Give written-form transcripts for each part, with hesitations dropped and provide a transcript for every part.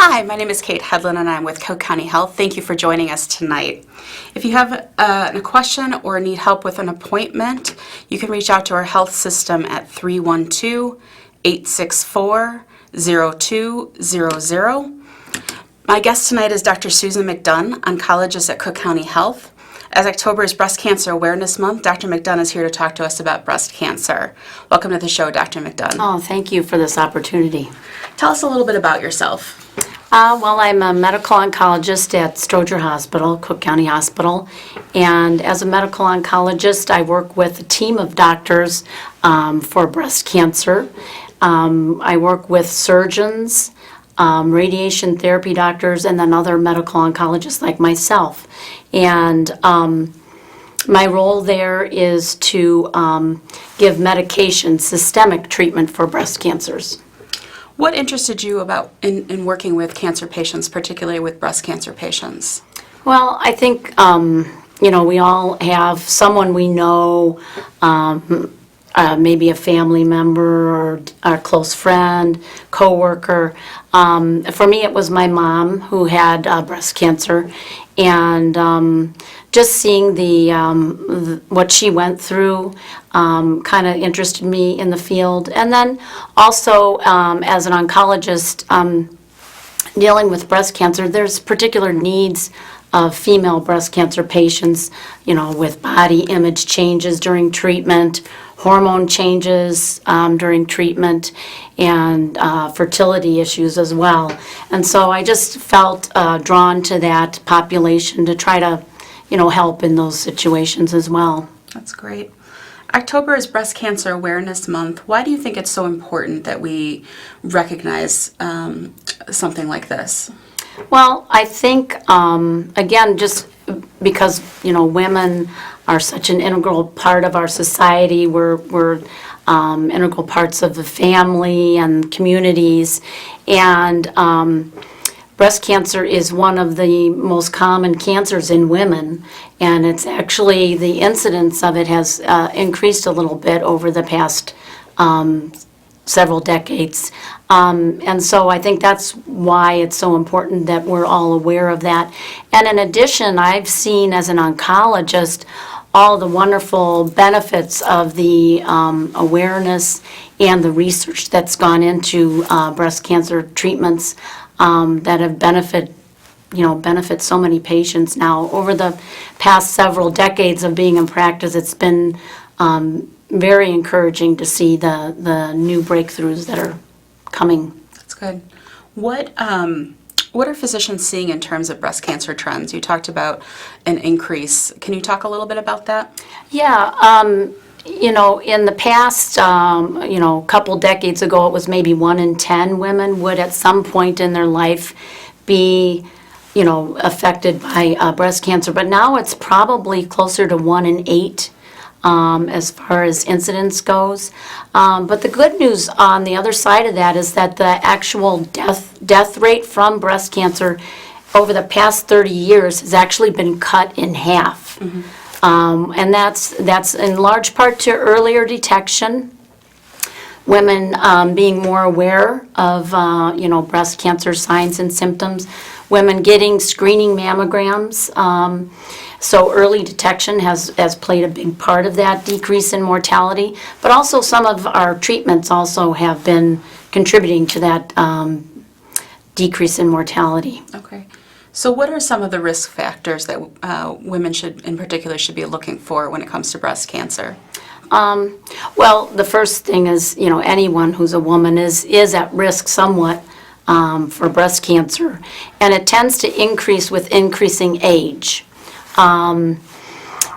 Hi, my name is Kate Hedlund and I'm with Cook County Health. Thank you for joining us tonight. If you have a question or need help with an appointment, you can reach out to our health system at 312-864-0200. My guest tonight is Dr. Susan McDunn, oncologist at Cook County Health. As October is Breast Cancer Awareness Month, Dr. McDunn is here to talk to us about breast cancer. Welcome to the show, Dr. McDunn. Oh, thank you for this opportunity. Tell us a little bit about yourself. Well, I'm a medical oncologist at Stroger Hospital, Cook County Hospital, and as a medical oncologist, I work with a team of doctors for breast cancer. I work with surgeons, radiation therapy doctors, and then other medical oncologists like myself. And my role there is to give medication, systemic treatment for breast cancers. What interested you about in working with cancer patients, particularly with breast cancer patients? Well, I think, we all have someone we know, maybe a family member or a close friend, coworker. For me, it was my mom who had breast cancer, and just seeing what she went through kind of interested me in the field. And then also, as an oncologist, dealing with breast cancer, there's particular needs of female breast cancer patients, with body image changes during treatment, hormone changes during treatment, and fertility issues as well. And so I just felt drawn to that population to try to, help in those situations as well. That's great. October is Breast Cancer Awareness Month. Why do you think it's so important that we recognize something like this? Well, I think, again, just because, women are such an integral part of our society. We're integral parts of the family and communities. And breast cancer is one of the most common cancers in women. And it's actually, the incidence of it has increased a little bit over the past several decades. And so I think that's why it's so important that we're all aware of that. And in addition, I've seen as an oncologist all the wonderful benefits of the awareness and the research that's gone into breast cancer treatments that have benefit so many patients now. Over the past several decades of being in practice, it's been very encouraging to see the new breakthroughs that are coming. That's good. What are physicians seeing in terms of breast cancer trends? You talked about an increase. Can you talk a little bit about that? Yeah. In the past, couple decades ago, it was maybe 1 in 10 women would at some point in their life be, affected by breast cancer. But now it's probably closer to 1 in 8. As far as incidence goes. But the good news on the other side of that is that the actual death rate from breast cancer over the past 30 years has actually been cut in half. Mm-hmm. And that's in large part to earlier detection, women being more aware of breast cancer signs and symptoms, women getting screening mammograms. So early detection has played a big part of that decrease in mortality, but also some of our treatments also have been contributing to that decrease in mortality. Okay. So what are some of the risk factors that women in particular should be looking for when it comes to breast cancer? Well, the first thing is, anyone who's a woman is at risk somewhat for breast cancer, and it tends to increase with increasing age.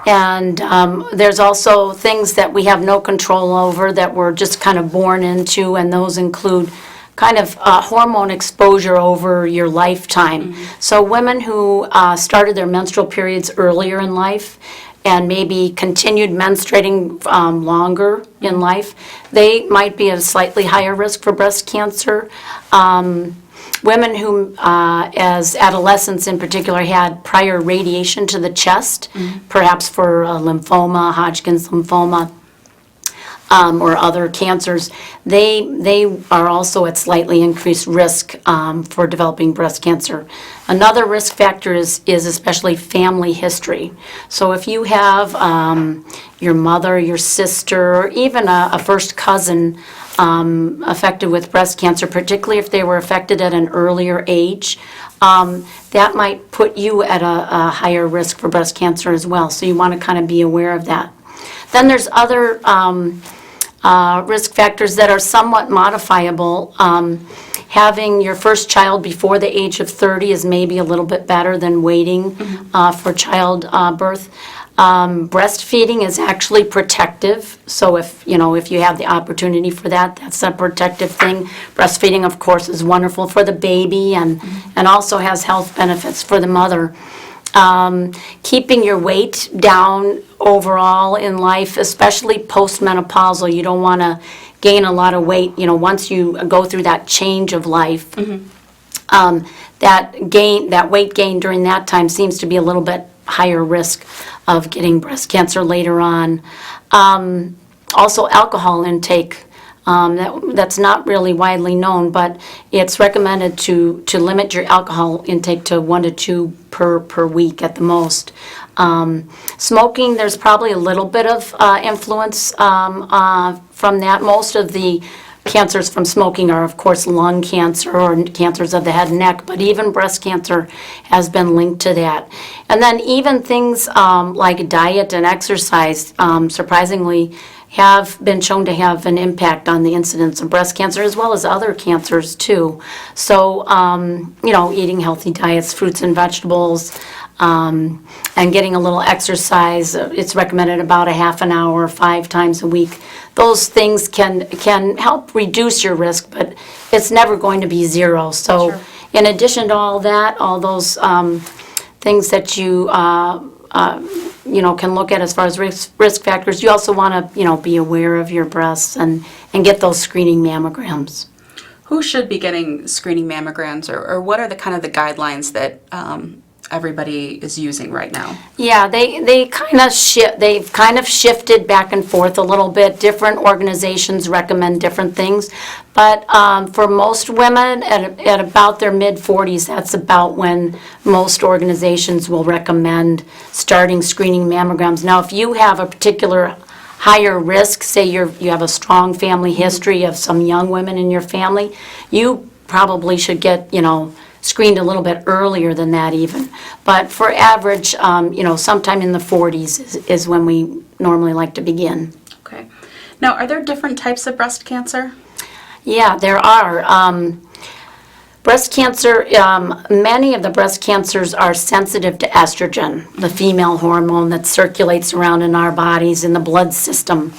There's also things that we have no control over that we're just kind of born into, and those include kind of hormone exposure over your lifetime. Mm-hmm. So women who started their menstrual periods earlier in life and maybe continued menstruating longer in life, they might be at a slightly higher risk for breast cancer. Women who, as adolescents in particular, had prior radiation to the chest, mm-hmm. perhaps for lymphoma, Hodgkin's lymphoma, or other cancers, they are also at slightly increased risk for developing breast cancer. Another risk factor is especially family history. So if you have your mother, your sister, or even a first cousin affected with breast cancer, particularly if they were affected at an earlier age, that might put you at a higher risk for breast cancer as well. So you want to kind of be aware of that. Then there's other risk factors that are somewhat modifiable. Having your first child before the age of 30 is maybe a little bit better than waiting for childbirth. Breastfeeding is actually protective, so if you have the opportunity for that, that's a protective thing. Breastfeeding, of course, is wonderful for the baby and also has health benefits for the mother. Keeping your weight down overall in life, especially postmenopausal, you don't want to gain a lot of weight. Once you go through that change of life, that weight gain during that time seems to be a little bit higher risk of getting breast cancer later on. Also, alcohol intake. That's not really widely known, but it's recommended to limit your alcohol intake to 1 to 2 per week at the most. Smoking, there's probably a little bit of influence from that. Most of the cancers from smoking are, of course, lung cancer or cancers of the head and neck, but even breast cancer has been linked to that. And then even things like diet and exercise, surprisingly, have been shown to have an impact on the incidence of breast cancer as well as other cancers too. So, eating healthy diets, fruits and vegetables, and getting a little exercise. It's recommended about a half an hour, 5 times a week. Those things can help reduce your risk, but it's never going to be zero. So, sure. In addition to all that, all those things that you can look at as far as risk factors, you also want to be aware of your breasts and get those screening mammograms. Who should be getting screening mammograms, or what are the guidelines that everybody is using right now? Yeah, they've kind of shifted back and forth a little bit. Different organizations recommend different things, but for most women at about their mid-40s, that's about when most organizations will recommend starting screening mammograms. Now, if you have a particular higher risk, say you have a strong family history of some young women in your family, you probably should get screened a little bit earlier than that even. But for average, sometime in the 40s is when we normally like to begin. Okay. Now, are there different types of breast cancer? Yeah, there are. Breast cancer, many of the breast cancers are sensitive to estrogen, the female hormone that circulates around in our bodies, in the blood system.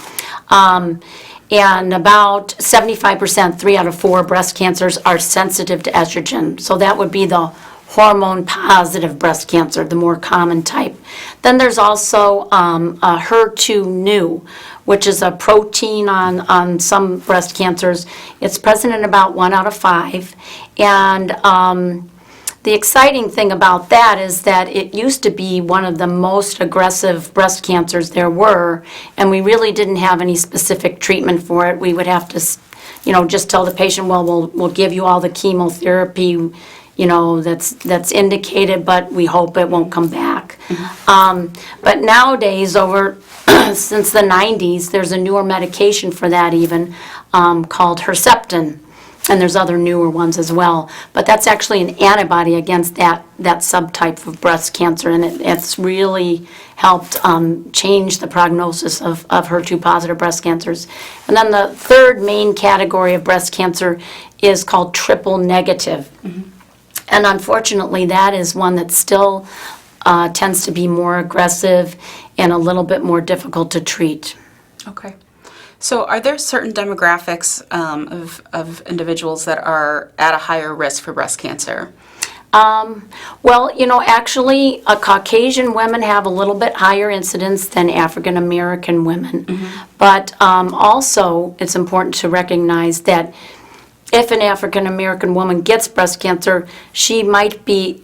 And about 75%, 3 out of 4 breast cancers are sensitive to estrogen. So that would be the hormone-positive breast cancer, the more common type. Then there's also a HER2/neu, which is a protein on some breast cancers. It's present in about 1 out of 5. And the exciting thing about that is that it used to be one of the most aggressive breast cancers there were, and we really didn't have any specific treatment for it. We would have to, just tell the patient, well, we'll give you all the chemotherapy, that's indicated, but we hope it won't come back. Mm-hmm. But nowadays, since the 90s, there's a newer medication for that even, called Herceptin. And there's other newer ones as well. But that's actually an antibody against that subtype of breast cancer, and it's really helped change the prognosis of HER2-positive breast cancers. And then the third main category of breast cancer is called triple negative. Mm-hmm. And unfortunately, that is one that still tends to be more aggressive and a little bit more difficult to treat. Okay. So are there certain demographics of individuals that are at a higher risk for breast cancer? Well, actually, Caucasian women have a little bit higher incidence than African American women. Mm-hmm. But also, it's important to recognize that if an African American woman gets breast cancer, she might be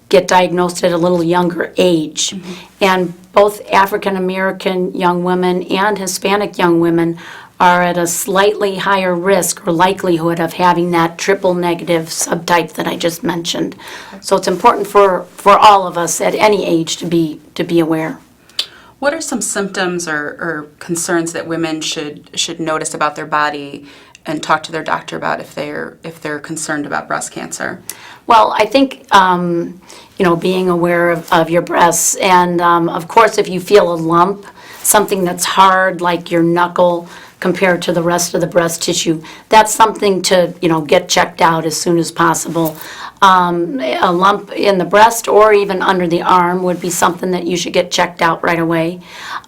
get diagnosed at a little younger age. And both African American young women and Hispanic young women are at a slightly higher risk or likelihood of having that triple negative subtype that I just mentioned. So it's important for all of us at any age to be aware. What are some symptoms or concerns that women should notice about their body and talk to their doctor about if they're concerned about breast cancer? Well, I think, being aware of your breasts, and of course, if you feel a lump, something that's hard like your knuckle compared to the rest of the breast tissue, that's something to, get checked out as soon as possible. A lump in the breast or even under the arm would be something that you should get checked out right away.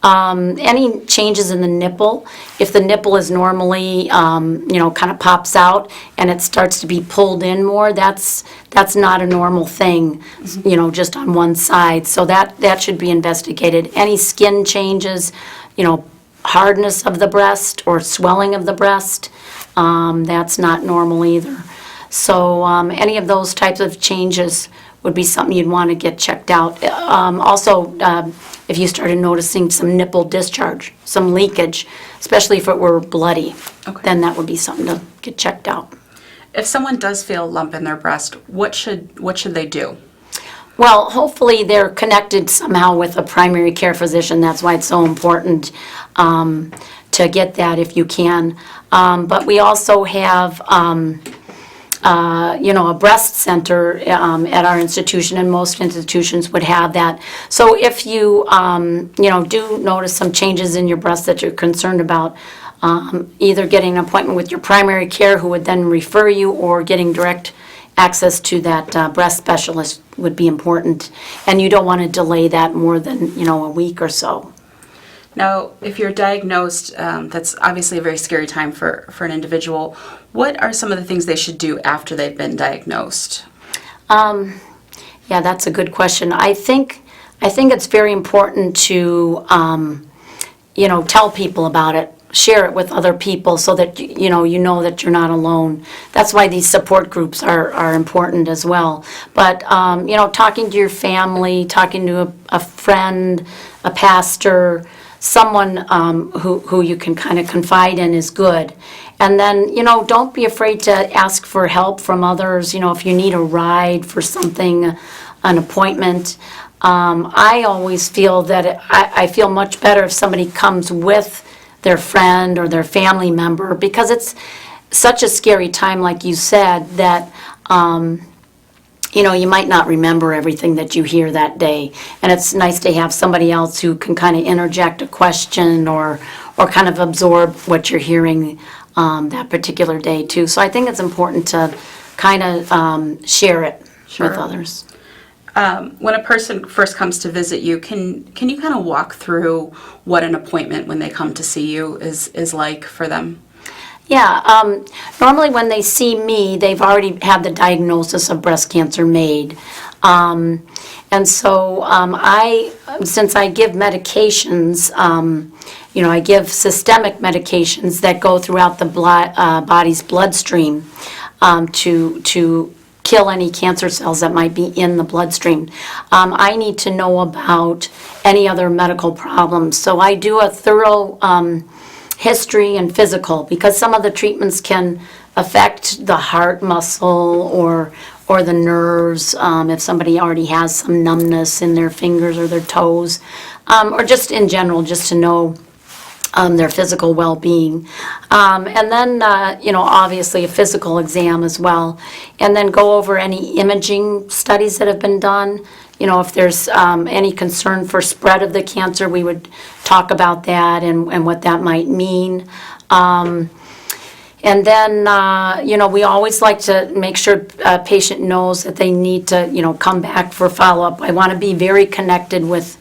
Any changes in the nipple, if the nipple is normally, kind of pops out and it starts to be pulled in more, that's not a normal thing, just on one side. So that should be investigated. Any skin changes, hardness of the breast or swelling of the breast, that's not normal either. So any of those types of changes would be something you'd want to get checked out. Also, if you started noticing some nipple discharge, some leakage, especially if it were bloody, then that would be something to get checked out. If someone does feel a lump in their breast, what should they do? Well, hopefully they're connected somehow with a primary care physician. That's why it's so important to get that if you can. But we also have a breast center at our institution, and most institutions would have that. So if you, do notice some changes in your breast that you're concerned about, either getting an appointment with your primary care who would then refer you, or getting direct access to that breast specialist would be important. And you don't want to delay that more than, a week or so. Now, if you're diagnosed, that's obviously a very scary time for an individual. What are some of the things they should do after they've been diagnosed? Yeah, that's a good question. I think it's very important to, tell people about it, share it with other people so that, you know that you're not alone. That's why these support groups are important as well. But, talking to your family, talking to a friend, a pastor, someone who you can kind of confide in is good. And then, don't be afraid to ask for help from others. If you need a ride for something, an appointment. I always feel that I feel much better if somebody comes with their friend or their family member, because it's such a scary time, like you said, that you might not remember everything that you hear that day. And it's nice to have somebody else who can kind of interject a question or kind of absorb what you're hearing that particular day too. So I think it's important to kind of share it with others. When a person first comes to visit you, can you kind of walk through what an appointment when they come to see you is like for them? Yeah, normally when they see me, they've already had the diagnosis of breast cancer made. And so since I give medications, I give systemic medications that go throughout the body's bloodstream to kill any cancer cells that might be in the bloodstream. I need to know about any other medical problems. So I do a thorough history and physical, because some of the treatments can affect the heart muscle or the nerves, if somebody already has some numbness in their fingers or their toes, or just in general, just to know their physical well-being. And then, obviously a physical exam as well. And then go over any imaging studies that have been done. If there's any concern for spread of the cancer, we would talk about that and what that might mean. And then, we always like to make sure a patient knows that they need to, come back for follow-up. I want to be very connected with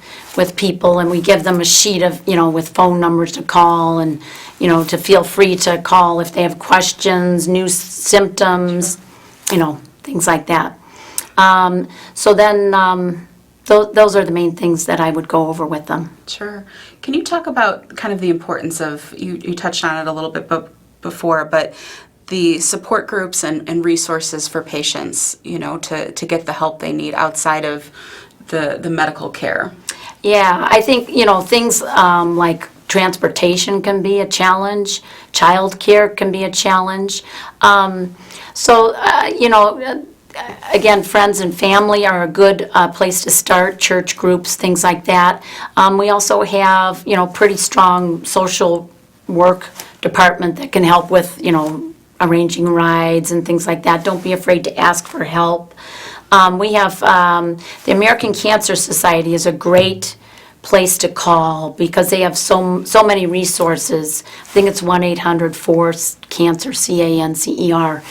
people, and we give them a sheet of, with phone numbers to call, and, to feel free to call if they have questions, new symptoms, things like that. So then those are the main things that I would go over with them. Sure. Can you talk about kind of the importance of, you touched on it a little bit before, but the support groups and resources for patients, to get the help they need outside of the medical care? Yeah, I think, things like transportation can be a challenge, childcare can be a challenge. Again, friends and family are a good place to start, church groups, things like that. We also have, pretty strong social work department that can help with, arranging rides and things like that. Don't be afraid to ask for help. We have the American Cancer Society is a great place to call because they have so many resources. I think it's 1-800-4-CANCER, CANCER.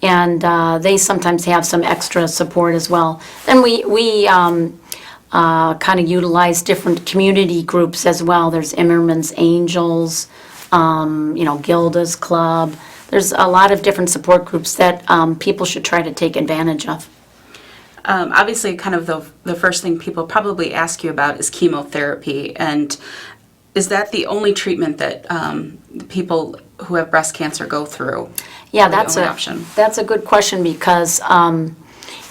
And they sometimes have some extra support as well. And we kind of utilize different community groups as well. There's Immerman's Angels, Gilda's Club. There's a lot of different support groups that people should try to take advantage of. Obviously, kind of the first thing people probably ask you about is chemotherapy. And is that the only treatment that people who have breast cancer go through? Yeah, that's a good question because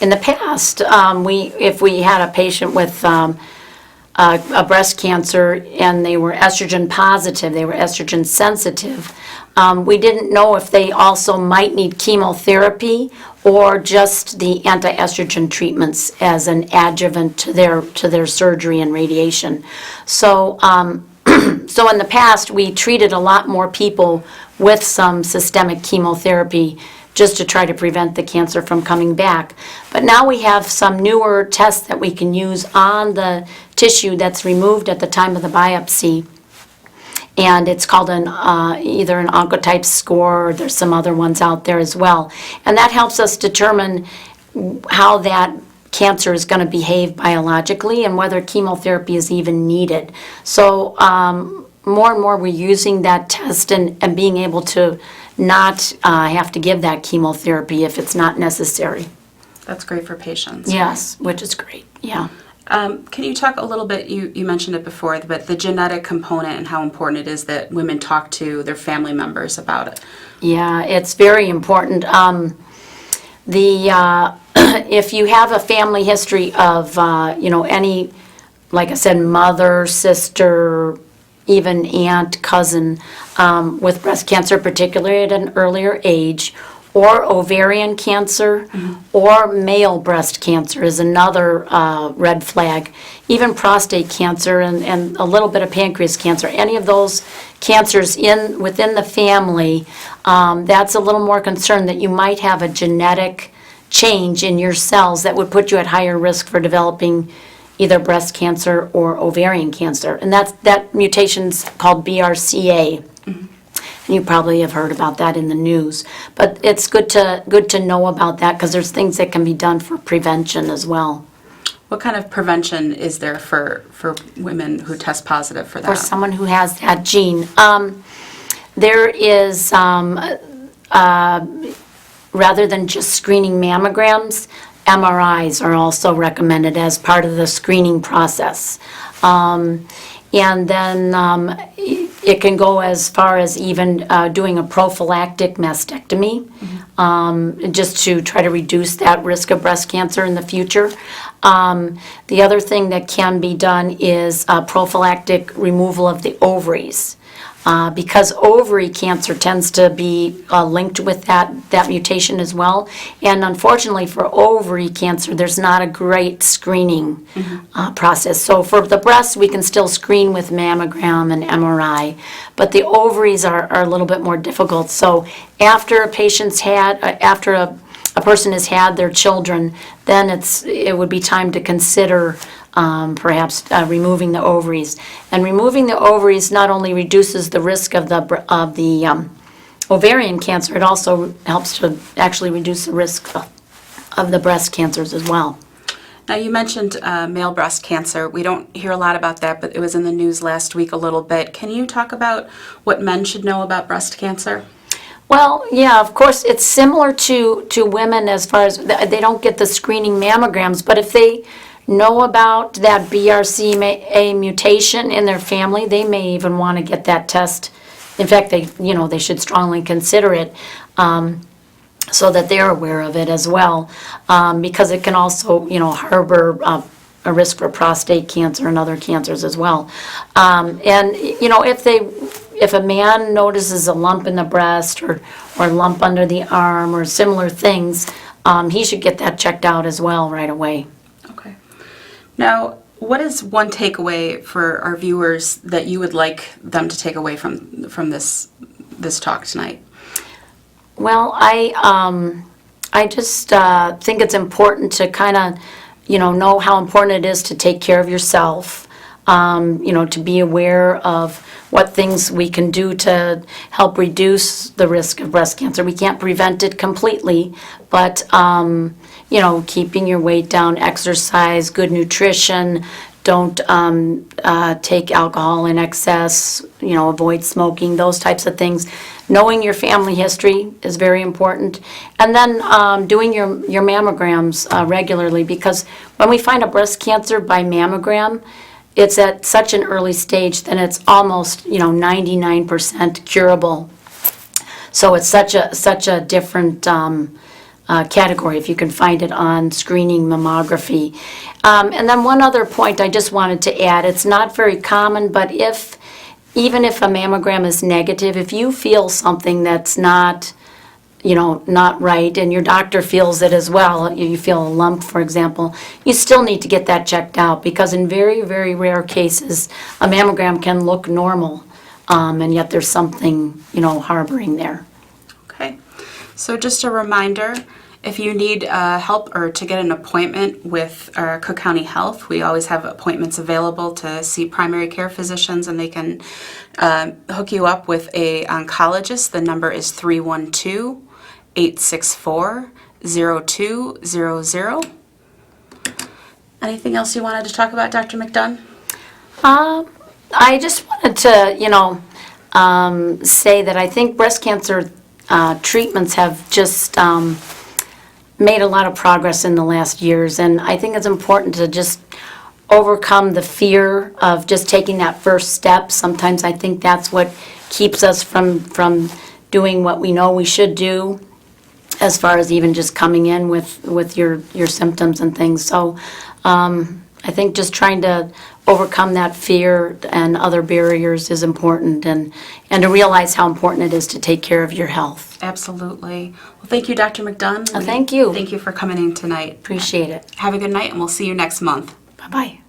in the past, if we had a patient with a breast cancer and they were estrogen positive, they were estrogen sensitive, we didn't know if they also might need chemotherapy or just the anti-estrogen treatments as an adjuvant to their surgery and radiation. So so in the past, we treated a lot more people with some systemic chemotherapy just to try to prevent the cancer from coming back. But now we have some newer tests that we can use on the tissue that's removed at the time of the biopsy. And it's called either an oncotype score, or there's some other ones out there as well. And that helps us determine how that cancer is going to behave biologically and whether chemotherapy is even needed. So more and more we're using that test and being able to not have to give that chemotherapy if it's not necessary. That's great for patients. Yes, which is great, yeah. Can you talk a little bit, you mentioned it before, but the genetic component and how important it is that women talk to their family members about it? Yeah, it's very important. If you have a family history of, any, like I said, mother, sister, even aunt, cousin, with breast cancer, particularly at an earlier age, or ovarian cancer, or male breast cancer is another red flag. Even prostate cancer and a little bit of pancreas cancer, any of those cancers within the family, that's a little more concerned that you might have a genetic change in your cells that would put you at higher risk for developing either breast cancer or ovarian cancer. And that mutation's called BRCA. And you probably have heard about that in the news. But it's good to know about that because there's things that can be done for prevention as well. What kind of prevention is there for women who test positive for that? For someone who has that gene. There is, rather than just screening mammograms, MRIs are also recommended as part of the screening process. And then it can go as far as even doing a prophylactic mastectomy, just to try to reduce that risk of breast cancer in the future. The other thing that can be done is prophylactic removal of the ovaries. Because ovary cancer tends to be linked with that mutation as well. And unfortunately for ovary cancer, there's not a great screening process. So for the breast, we can still screen with mammogram and MRI, but the ovaries are a little bit more difficult. So after a person has had their children, then it would be time to consider perhaps removing the ovaries. And removing the ovaries not only reduces the risk of the ovarian cancer, it also helps to actually reduce the risk of the breast cancers as well. Now, you mentioned male breast cancer. We don't hear a lot about that, but it was in the news last week a little bit. Can you talk about what men should know about breast cancer? Well, yeah, of course, it's similar to women as far as they don't get the screening mammograms, but if they know about that BRCA mutation in their family, they may even want to get that test in fact, they should strongly consider it, so that they're aware of it as well, because it can also, harbor a risk for prostate cancer and other cancers as well. And, if a man notices a lump in the breast or a lump under the arm or similar things, he should get that checked out as well right away. Okay. Now, what is one takeaway for our viewers that you would like them to take away from this talk tonight? Well, I just think it's important to kind of, know how important it is to take care of yourself, to be aware of what things we can do to help reduce the risk of breast cancer. We can't prevent it completely, but, keeping your weight down, exercise, good nutrition, don't take alcohol in excess, avoid smoking, those types of things. Knowing your family history is very important. And then doing your mammograms regularly, because when we find a breast cancer by mammogram, it's at such an early stage, then it's almost, 99% curable. So it's such a different category if you can find it on screening mammography. And then one other point I just wanted to add, it's not very common, but even if a mammogram is negative, if you feel something that's not right, and your doctor feels it as well, you feel a lump, for example, you still need to get that checked out, because in very, very rare cases, a mammogram can look normal, and yet there's something, harboring there. Okay. So just a reminder, if you need help or to get an appointment with Cook County Health, we always have appointments available to see primary care physicians, and they can hook you up with a oncologist. The number is 312-864-0200. Anything else you wanted to talk about, Dr. McDunn? I just wanted to, say that I think breast cancer treatments have just made a lot of progress in the last years, and I think it's important to just overcome the fear of just taking that first step. Sometimes I think that's what keeps us from doing what we know we should do, as far as even just coming in with your symptoms and things. So I think just trying to overcome that fear and other barriers is important, and to realize how important it is to take care of your health. Absolutely. Well, thank you, Dr. McDunn. Thank you. Thank you for coming in tonight. Appreciate it. Have a good night, and we'll see you next month. Bye-bye.